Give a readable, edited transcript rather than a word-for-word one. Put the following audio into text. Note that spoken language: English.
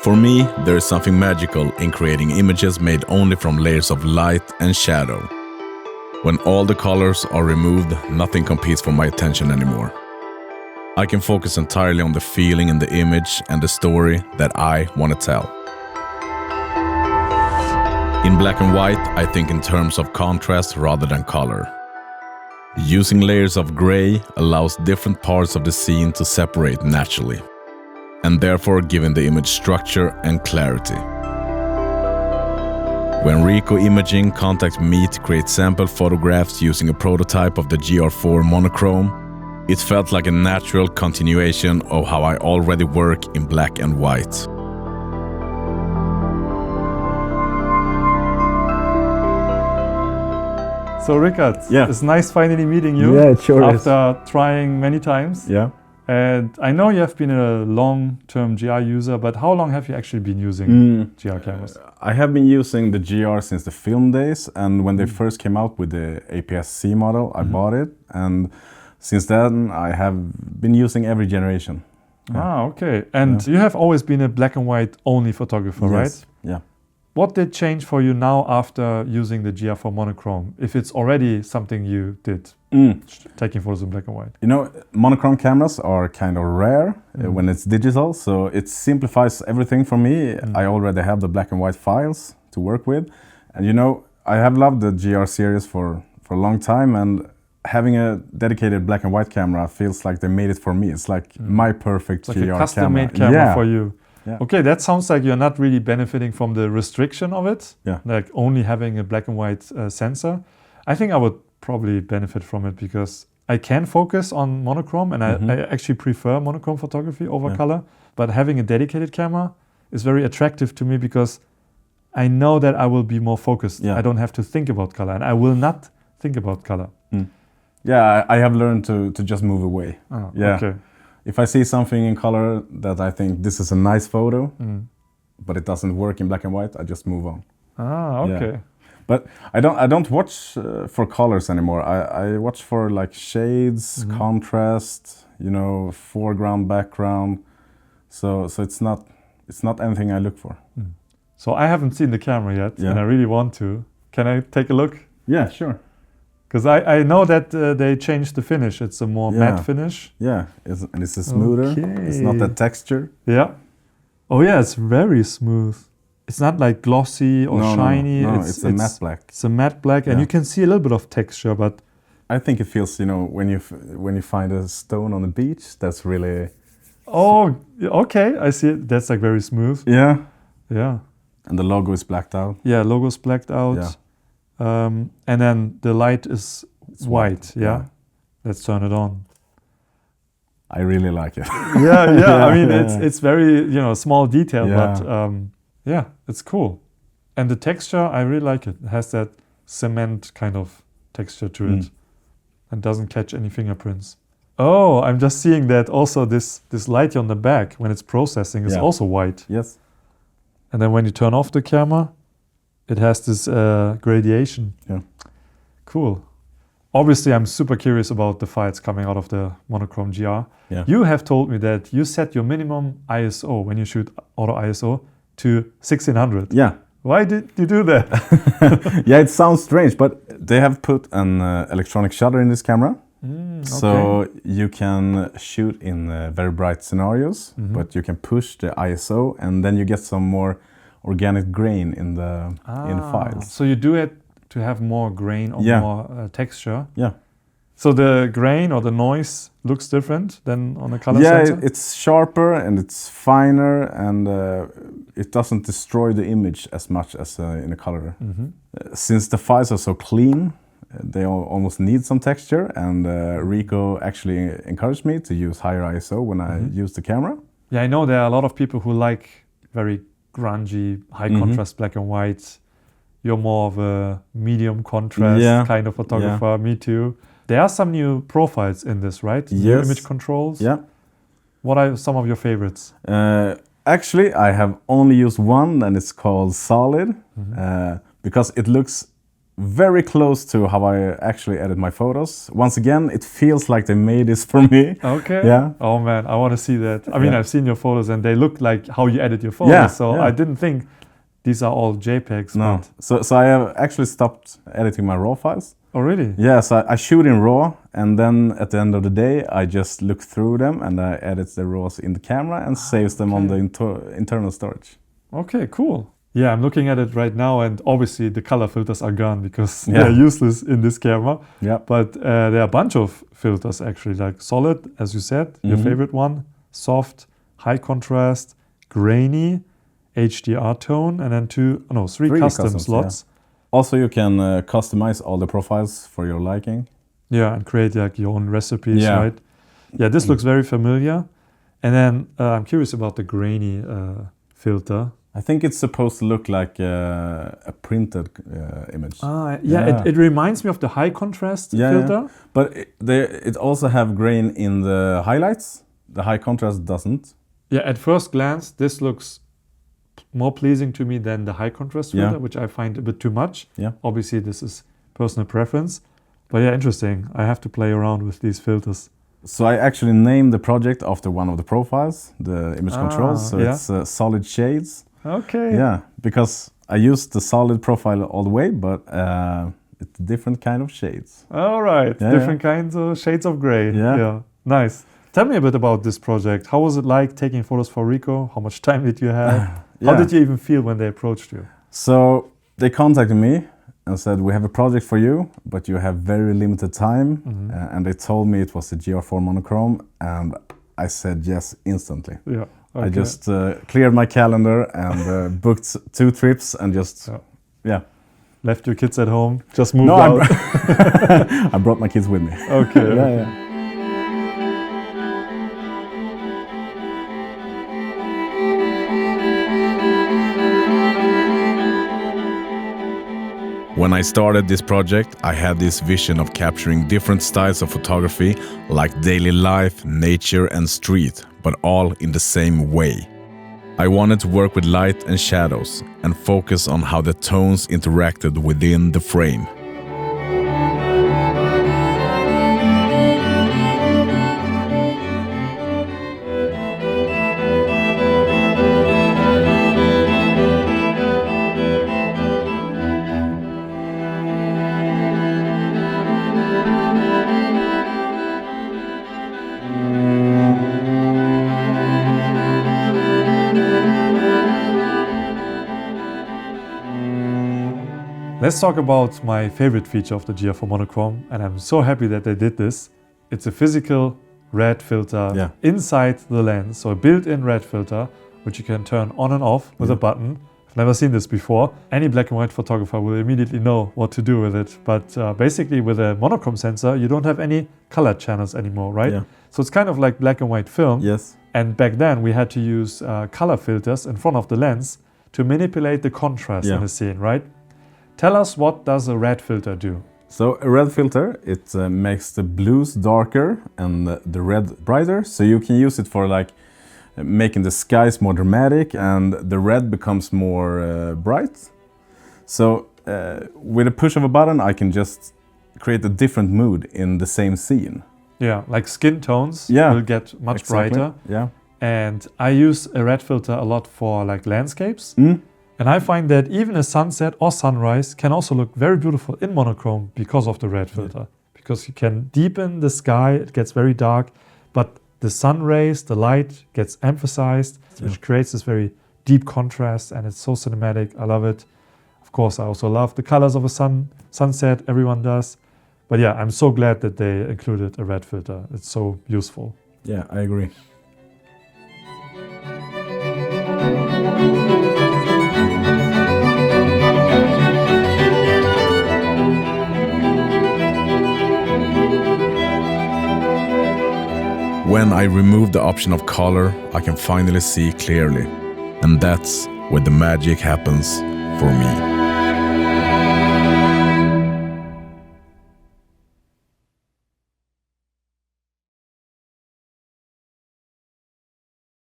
For me, there is something magical in creating images made only from layers of light and shadow. When all the colors are removed, nothing competes for my attention anymore. I can focus entirely on the feeling in the image and the story that I want to tell. In black and white, I think in terms of contrast rather than color. Using layers of gray allows different parts of the scene to separate naturally, and therefore giving the image structure and clarity. When RICOH Imaging contacted me to create sample photographs using a prototype of the GR4 Monochrome, it felt like a natural continuation of how I already work in black and white. So Rikard, yeah, it's nice finally meeting you. Yeah, it sure after trying many times. Yeah. And I know you have been a long-term GR user, but how long have you actually been using GR cameras? I have been using the GR since the film days, and when they first came out with the APS-C model, I bought it, and since then I have been using every generation. Yeah. Ah, okay. And you have always been a black and white only photographer, yes. right? Yeah. What did change for you now after using the GR4 Monochrome, if it's already something you did, taking photos in black and white? You know, monochrome cameras are kind of rare when it's digital, so it simplifies everything for me. I already have the black and white files to work with. And you know, I have loved the GR series for a long time, and having a dedicated black and white camera feels like they made it for me. It's like my perfect like GR camera. A custom-made camera for you. Yeah. Okay, that sounds like you're not really benefiting from the restriction of it, like only having a black and white sensor. I think I would probably benefit from it because I can focus on monochrome, and I actually prefer monochrome photography over color. But having a dedicated camera is very attractive to me because I know that I will be more focused. I don't have to think about color, and I will not think about color. Yeah, I have learned to just move away. Oh, yeah. Okay. If I see something in color that I think this is a nice photo, but it doesn't work in black and white, I just move on. Ah, okay. Yeah. But I don't watch for colors anymore. I watch for like shades, contrast, you know, foreground, background. So it's not anything I look for. So I haven't seen the camera yet, and I really want to. Can I take a look? Yeah, sure. Because I know that they changed the finish. It's a more matte finish. Yeah, and it's a smoother. Okay. It's not that texture. Yeah. Oh yeah, it's very smooth. It's not like glossy or shiny. No, it's a matte black. It's a matte black, and you can see a little bit of texture, but I think it feels, you know, when you find a stone on the beach, that's really. Oh, okay, I see it. That's like very smooth. Yeah. Yeah. And the logo is blacked out. Yeah, logo's blacked out. Yeah. And then the light is white. Yeah. Let's turn it on. I really like it. Yeah. I mean, it's very, you know, small detail, but yeah, it's cool. And the texture, I really like it. It has that cement kind of texture to it, and doesn't catch any fingerprints. Oh, I'm just seeing that also this light on the back when it's processing is also white. Yes. And then when you turn off the camera, it has this gradation. Yeah. Cool. Obviously, I'm super curious about the files coming out of the Monochrome GR. Yeah. You have told me that you set your minimum ISO when you shoot auto ISO to 1600. Yeah. Why did you do that? Yeah, it sounds strange, but they have put an electronic shutter in this camera. So you can shoot in very bright scenarios, but you can push the ISO, and then you get some more organic grain in the files. So you do it to have more grain or more texture. Yeah. So the grain or the noise looks different than on a color sensor? Yeah, it's sharper and it's finer, and it doesn't destroy the image as much as in a color. Since the files are so clean, they almost need some texture, and RICOH actually encouraged me to use higher ISO when I use the camera. Yeah, I know there are a lot of people who like very grungy, high contrast black and white. You're more of a medium contrast kind of photographer. Yeah. Me too. There are some new profiles in this, right? Yes. New image controls. Yeah. What are some of your favorites? Actually, I have only used one, and it's called Solid, because it looks very close to how I actually edit my photos. Once again, it feels like they made this for me. Okay. Yeah. Oh man, I want to see that. I mean, I've seen your photos and they look like how you edit your photos. Yeah, So I didn't think these are all JPEGs. No. So I have actually stopped editing my RAW files. Oh really? Yeah, so I shoot in RAW, and then at the end of the day, I just look through them and I edit the RAWs in the camera and saves them on the internal storage. Okay, cool. Yeah, I'm looking at it right now, and obviously the color filters are gone because they're useless in this camera. Yeah. But there are a bunch of filters actually, like solid, as you said, your favorite one, soft, high contrast, grainy, HDR tone, and then three custom slots. Yeah. Also, you can customize all the profiles for your liking. Yeah, and create like your own recipes, right? Yeah, this looks very familiar. And then I'm curious about the grainy filter. I think it's supposed to look like a printed image. It reminds me of the high contrast filter. Yeah. But it also have grain in the highlights. The high contrast doesn't. Yeah, at first glance, this looks more pleasing to me than the high contrast filter, which I find a bit too much. Yeah. Obviously, this is personal preference. But yeah, interesting. I have to play around with these filters. So I actually named the project after one of the profiles, the image controls. So it's solid shades. Okay. Yeah, because I used the solid profile all the way, but it's different kind of shades. All right, different kinds of shades of gray. Yeah, nice. Tell me a bit about this project. How was it like taking photos for RICOH? How much time did you have? How did you even feel when they approached you? So they contacted me and said, we have a project for you, but you have very limited time. And they told me it was a GR4 Monochrome, and I said yes instantly. Yeah. Okay. I just cleared my calendar and booked 2 trips and just, left your kids at home, just moved out. I brought my kids with me. Okay. Yeah. When I started this project, I had this vision of capturing different styles of photography, like daily life, nature and street, but all in the same way. I wanted to work with light and shadows and focus on how the tones interacted within the frame. Let's talk about my favorite feature of the GR IV Monochrome, and I'm so happy that they did this. It's a physical red filter inside the lens, so a built-in red filter, which you can turn on and off with a button. I've never seen this before. Any black and white photographer will immediately know what to do with it, but basically with a monochrome sensor, you don't have any color channels anymore, right? Yeah. So it's kind of like black and white film. Yes. And back then we had to use color filters in front of the lens to manipulate the contrast in the scene, right? Tell us, what does a red filter do? So a red filter, it makes the blues darker and the red brighter. So you can use it for like making the skies more dramatic and the red becomes more bright. So with a push of a button, I can just create a different mood in the same scene. Yeah, like skin tones will get much brighter. Yeah. And I use a red filter a lot for like landscapes. And I find that even a sunset or sunrise can also look very beautiful in monochrome because of the red filter. Because you can deepen the sky, it gets very dark, but the sun rays, the light gets emphasized, which creates this very deep contrast, and it's so cinematic. I love it. Of course, I also love the colors of a sunset, everyone does. But yeah, I'm so glad that they included a red filter. It's so useful. Yeah, I agree. When I remove the option of color, I can finally see clearly. And that's where the magic happens for me.